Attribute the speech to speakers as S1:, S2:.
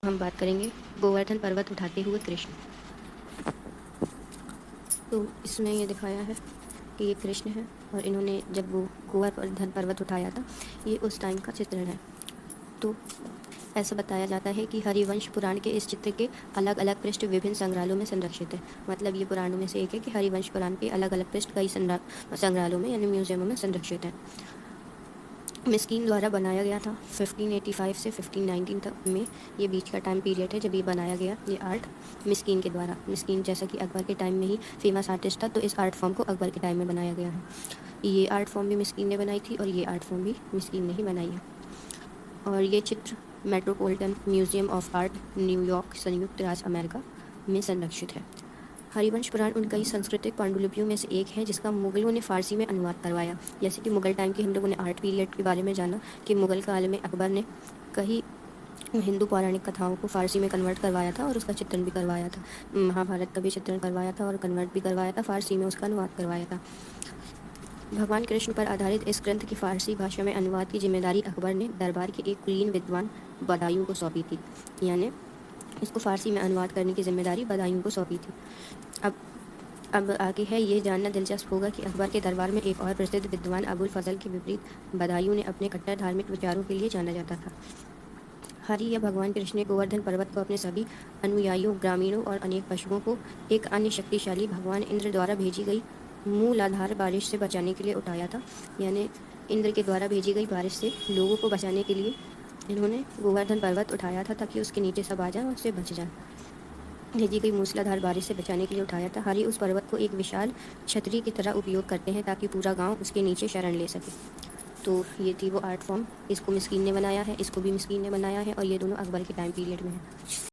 S1: हम बात करेंगे गोवर्धन पर्वत उठाते हुए कृष्ण। तो इसमें ये दिखाया है कि ये कृष्ण है और इन्होंने जब वो गोवर्धन पर्वत उठाया था, ये उस टाइम का चित्रण है। तो ऐसा बताया जाता है कि हरिवंश पुराण के इस चित्र के अलग अलग पृष्ठ विभिन्न संग्रहालयों में संरक्षित है। मतलब ये पुराणों में से एक है कि हरिवंश पुराण के अलग अलग पृष्ठ कई संग्रहालयों में यानी म्यूजियमों में संरक्षित है। मिस्कीन द्वारा बनाया गया था 1585 से 1519 तक में, ये बीच का टाइम पीरियड है जब ये बनाया गया। ये आर्ट मिस्कीन के द्वारा, मिस्कीन जैसा कि अकबर के टाइम में ही फेमस आर्टिस्ट था, तो इस आर्ट फॉर्म को अकबर के टाइम में बनाया गया है। ये आर्ट फॉर्म भी मिस्कीन ने बनाई थी और ये आर्ट फॉर्म भी मिस्कीन ने ही बनाई है। और ये चित्र metropolitan museum of art, New York, संयुक्त राज्य अमेरिका में संरक्षित है। हरिवंश पुराण उन कई सांस्कृतिक पांडुलिपियों में से एक है जिसका मुगलों ने फ़ारसी में अनुवाद करवाया। जैसे कि मुगल टाइम के हम लोगों ने आर्ट पीरियड के बारे में जाना कि मुगल काल में अकबर ने कई हिंदू पौराणिक कथाओं को फ़ारसी में कन्वर्ट करवाया था और उसका चित्रण भी करवाया था। महाभारत का भी चित्रण करवाया था और कन्वर्ट भी करवाया था, फ़ारसी में उसका अनुवाद करवाया था। भगवान कृष्ण पर आधारित इस ग्रंथ की फ़ारसी भाषा में अनुवाद की जिम्मेदारी अकबर ने दरबार के एक कुलीन विद्वान बदायूं को सौंपी थी। यानी इसको फ़ारसी में अनुवाद करने की जिम्मेदारी बदायूं को सौंपी थी। अब आगे है, ये जानना दिलचस्प होगा कि अकबर के दरबार में एक और प्रसिद्ध विद्वान अबुल फजल के विपरीत बदायूं ने अपने कट्टर धार्मिक विचारों के लिए जाना जाता था। हरि या भगवान कृष्ण ने गोवर्धन पर्वत को अपने सभी अनुयायियों, ग्रामीणों और अनेक पशुओं को एक अन्य शक्तिशाली भगवान इंद्र द्वारा भेजी गई मूलाधार बारिश से बचाने के लिए उठाया था। यानी इंद्र के द्वारा भेजी गई बारिश से लोगों को बचाने के लिए इन्होंने गोवर्धन पर्वत उठाया था, ताकि उसके नीचे सब आ जाए और उससे बच जाए। भेजी गई मूसलाधार बारिश से बचाने के लिए उठाया था। हरि उस पर्वत को एक विशाल छतरी की तरह उपयोग करते हैं ताकि पूरा गांव उसके नीचे शरण ले सके। तो ये थी वो आर्ट फॉर्म। इसको मिस्कीन ने बनाया है, इसको भी मिस्कीन ने बनाया है और ये दोनों अकबर के टाइम पीरियड में है।